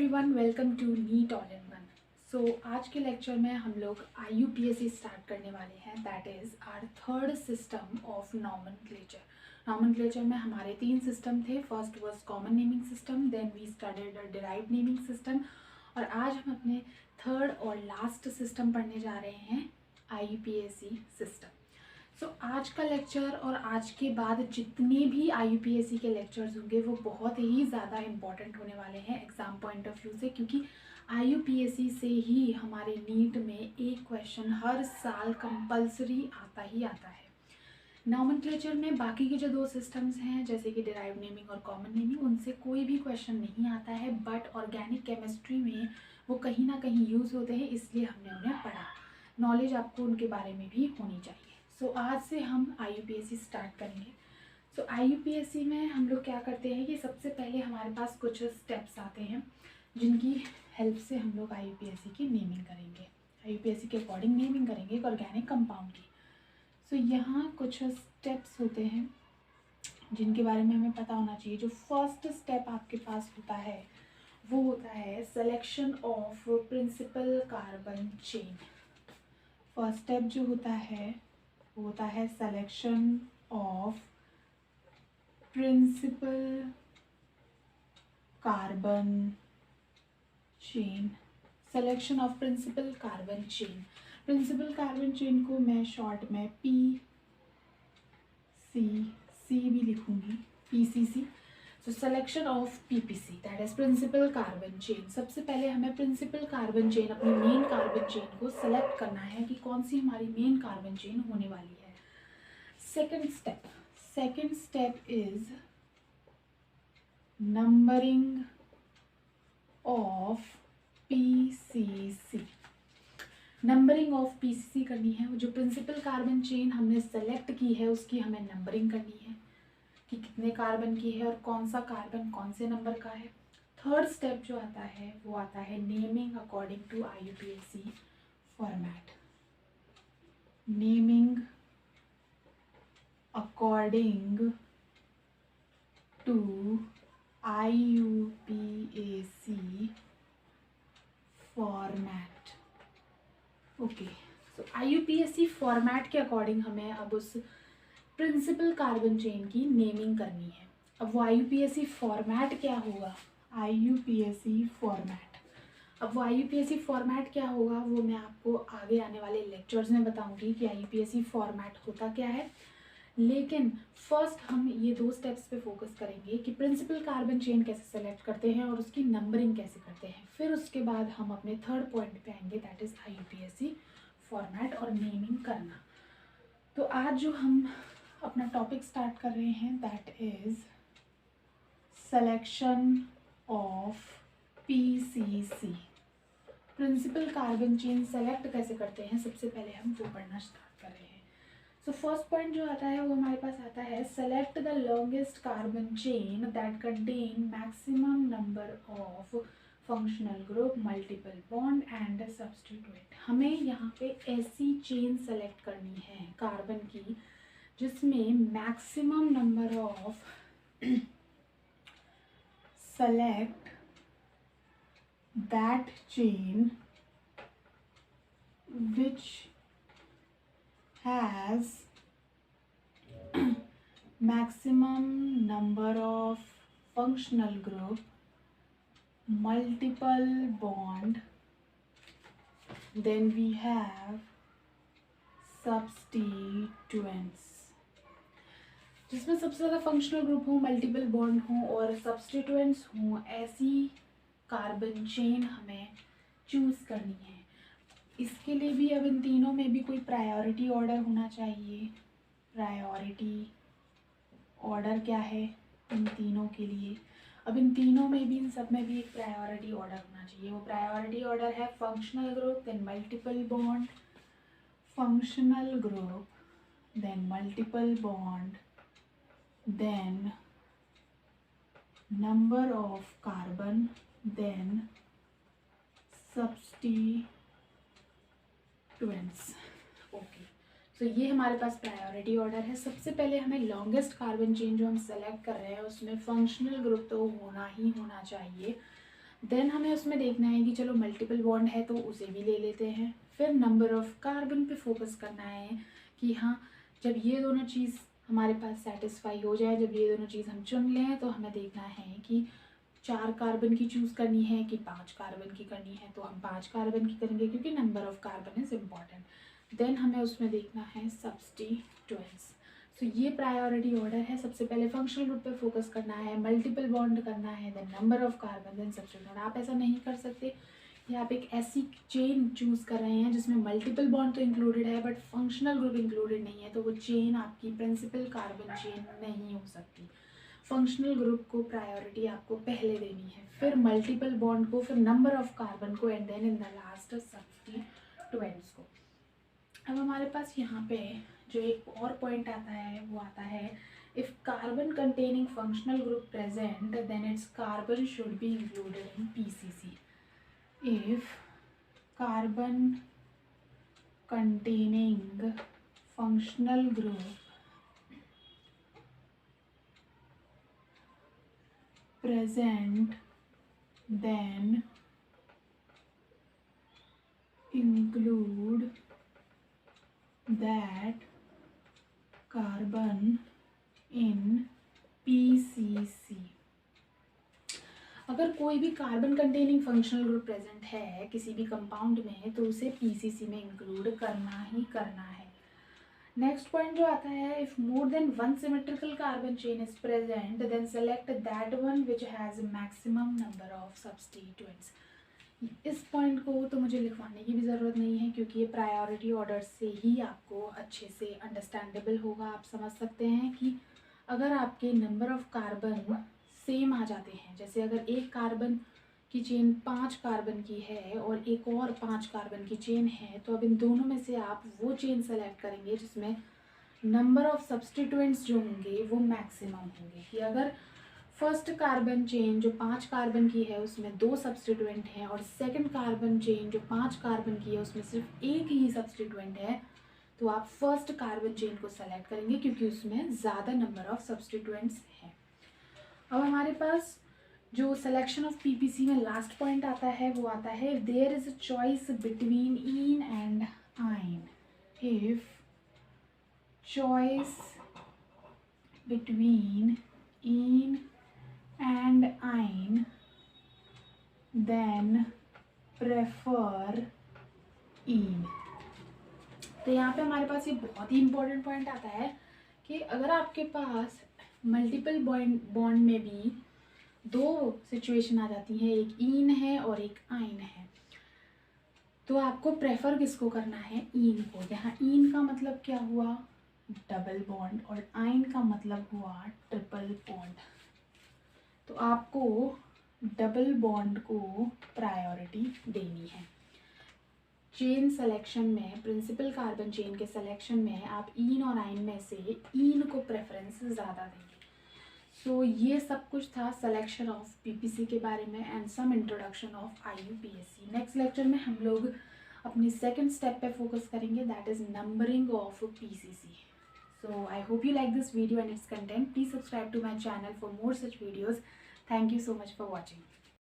Everyone, welcome to NEET all in one. आज के lecture में हम लोग IUPAC स्टार्ट करने वाले हैं। That is our third system of nomenclature. Nomenclature में हमारे 3 सिस्टम थे। First was common naming system, then we studied a derived naming system, और आज हम अपने थर्ड और लास्ट सिस्टम पढ़ने जा रहे हैं, IUPAC सिस्टम। आज का लेक्चर और आज के बाद जितने भी IUPAC के लेक्चर्स होंगे वो बहुत ही ज़्यादा इम्पॉर्टेंट होने वाले हैं एग्ज़ाम पॉइंट ऑफ व्यू से, क्योंकि IUPAC से ही हमारे नीट में एक क्वेश्चन हर साल कंपलसरी आता ही आता है। नॉमेनक्लेचर में बाकी के जो 2 सिस्टम्स हैं, जैसे कि डिराइव्ड नेमिंग और कॉमन नेमिंग, उनसे कोई भी क्वेश्चन नहीं आता है, बट ऑर्गेनिक केमिस्ट्री में वो कहीं ना कहीं यूज़ होते हैं, इसलिए हमने उन्हें पढ़ा। नॉलेज आपको उनके बारे में भी होनी चाहिए। आज से हम IUPAC स्टार्ट करेंगे। IUPAC में हम लोग क्या करते हैं कि सबसे पहले हमारे पास कुछ स्टेप्स आते हैं जिनकी हेल्प से हम लोग IUPAC की नेमिंग करेंगे, IUPAC के अकॉर्डिंग नेमिंग करेंगे एक ऑर्गेनिक कंपाउंड की। यहाँ कुछ स्टेप्स होते हैं जिनके बारे में हमें पता होना चाहिए। जो फर्स्ट स्टेप आपके पास होता है वो होता है selection of principal carbon chain. First step जो होता है selection of principal carbon chain. Selection of principal carbon chain. Principal carbon chain को मैं शॉर्ट में PCC भी लिखूंगी, PCC। Selection of PPC, that is principal carbon chain. सबसे पहले हमें प्रिंसिपल कार्बन चेन, अपनी मेन कार्बन चेन को सेलेक्ट करना है कि कौन सी हमारी मेन कार्बन चेन होने वाली है। Second step is numbering of PCC। Numbering of PCC करनी है। जो प्रिंसिपल कार्बन चेन हमने सेलेक्ट की है उसकी हमें नंबरिंग करनी है कि कितने कार्बन की है और कौन सा कार्बन कौन से नंबर का है। थर्ड स्टेप जो आता है वो आता है naming according to IUPAC format. Naming according to IUPAC format. Okay, IUPAC format के अकॉर्डिंग हमें अब उस प्रिंसिपल कार्बन चेन की नेमिंग करनी है। अब वो IUPAC फॉर्मेट क्या होगा, IUPAC फॉर्मेट। अब वो IUPAC फॉर्मेट क्या होगा वो मैं आपको आगे आने वाले लेक्चर्स में बताऊंगी कि IUPAC फॉर्मेट होता क्या है। लेकिन फर्स्ट हम ये 2 स्टेप्स पे फोकस करेंगे कि प्रिंसिपल कार्बन चेन कैसे सेलेक्ट करते हैं और उसकी नंबरिंग कैसे करते हैं। फिर उसके बाद हम अपने थर्ड पॉइंट पे आएंगे, दैट इज IUPAC फॉर्मेट और नेमिंग करना। तो आज जो हम अपना टॉपिक स्टार्ट कर रहे हैं that is selection of PCC। Principal carbon chain select कैसे करते हैं सबसे पहले हम वो पढ़ना स्टार्ट कर रहे हैं। फर्स्ट पॉइंट जो आता है वो हमारे पास आता है select the longest carbon chain that contain maximum number of functional group, multiple bond and substituent. हमें यहाँ पे ऐसी चेन सेलेक्ट करनी है कार्बन की जिसमें maximum number of select that chain which has maximum number of functional group, multiple bond, then we have substituents। जिसमें सबसे ज़्यादा फंक्शनल ग्रुप हो, मल्टीपल बॉन्ड हो और सब्स्टिट्यूएंट्स हों, ऐसी कार्बन चेन हमें चूज़ करनी है। इसके लिए भी अब इन तीनों में भी कोई प्रायोरिटी ऑर्डर होना चाहिए। प्रायोरिटी ऑर्डर क्या है इन तीनों के लिए? अब इन तीनों में भी, इन सब में भी एक प्रायोरिटी ऑर्डर होना चाहिए। वो प्रायोरिटी ऑर्डर है functional group, then multiple bond, functional group, then multiple bond, then number of carbon, then substituents। Okay, ये हमारे पास प्रायोरिटी ऑर्डर है। सबसे पहले हमें लॉन्गेस्ट कार्बन चेन जो हम सेलेक्ट कर रहे हैं उसमें फंक्शनल ग्रुप तो होना ही होना चाहिए। देन हमें उसमें देखना है कि चलो मल्टीपल बॉन्ड है तो उसे भी ले लेते हैं। फिर नंबर ऑफ़ कार्बन पे फोकस करना है कि हाँ, जब ये दोनों चीज़ हमारे पास सेटिस्फाई हो जाए, जब ये दोनों चीज़ हम चुन लें, तो हमें देखना है कि 4 कार्बन की चूज़ करनी है कि 5 कार्बन की करनी है, तो हम 5 कार्बन की करेंगे क्योंकि number of carbon is important. Then हमें उसमें देखना है सब्स्टिट्यूएंट्स। सो ये प्रायोरिटी ऑर्डर है। सबसे पहले फंक्शनल ग्रुप पे फोकस करना है, मल्टीपल बॉन्ड करना है, then number of carbon, then substituent. आप ऐसा नहीं कर सकते कि आप एक ऐसी चेन चूज़ कर रहे हैं जिसमें मल्टीपल बॉन्ड तो इंक्लूडेड है बट फंक्शनल ग्रुप इंक्लूडेड नहीं है, तो वो चेन आपकी प्रिंसिपल कार्बन चेन नहीं हो सकती। फंक्शनल ग्रुप को प्रायोरिटी आपको पहले देनी है, फिर मल्टीपल बॉन्ड को, फिर नंबर ऑफ कार्बन को, and then in the last substituents को। अब हमारे पास यहाँ पे जो एक और पॉइंट आता है वो आता है, if carbon containing functional group present then its carbon should be included in PCC. If carbon containing functional group present then include that carbon in PCC। अगर कोई भी carbon containing functional group present है किसी भी compound में तो उसे PCC में इंक्लूड करना ही करना है। नेक्स्ट पॉइंट जो आता है, if more than one symmetrical carbon chain is present then select that one which has maximum number of substituents. इस पॉइंट को तो मुझे लिखवाने की भी ज़रूरत नहीं है क्योंकि ये प्रायोरिटी ऑर्डर से ही आपको अच्छे से अंडरस्टैंडेबल होगा। आप समझ सकते हैं कि अगर आपके नंबर ऑफ़ कार्बन सेम आ जाते हैं, जैसे अगर एक कार्बन की चेन 5 कार्बन की है और एक और 5 कार्बन की चेन है, तो अब इन दोनों में से आप वो चेन सेलेक्ट करेंगे जिसमें नंबर ऑफ़ सब्स्टिट्यूएंट्स जो होंगे वो मैक्सिमम होंगे। कि अगर फर्स्ट कार्बन चेन जो 5 कार्बन की है उसमें 2 सब्स्टिट्यूएंट हैं और सेकंड कार्बन चेन जो 5 कार्बन की है उसमें सिर्फ एक ही सब्स्टिट्यूएंट है, तो आप फर्स्ट कार्बन चेन को सेलेक्ट करेंगे क्योंकि उसमें ज़्यादा नंबर ऑफ़ सब्स्टिट्यूएंट्स हैं। अब हमारे पास जो सिलेक्शन ऑफ पीपीसी में लास्ट पॉइंट आता है वो आता है, there is a choice between in and ain. If choice between in and ain then prefer in. तो यहाँ पे हमारे पास ये बहुत ही इम्पोर्टेंट पॉइंट आता है कि अगर आपके पास मल्टीपल बॉन्ड में भी 2 सिचुएशन आ जाती हैं, एक इन है और एक आइन है, तो आपको प्रेफर किसको करना है? इन को। यहाँ इन का मतलब क्या हुआ? डबल बॉन्ड, और आइन का मतलब हुआ ट्रिपल बॉन्ड। तो आपको डबल बॉन्ड को प्रायोरिटी देनी है। चेन सिलेक्शन में, प्रिंसिपल कार्बन चेन के सिलेक्शन में आप इन और आइन में से इन को प्रेफरेंस ज़्यादा देंगे। सो ये सब कुछ था सिलेक्शन ऑफ पीपीसी के बारे में and some introduction of IUPAC. Next lecture में हम लोग अपने सेकंड स्टेप पे फोकस करेंगे, that is numbering of PCC. So I hope you like this video and its content. Please subscribe to my channel for more such videos. Thank you so much for watching.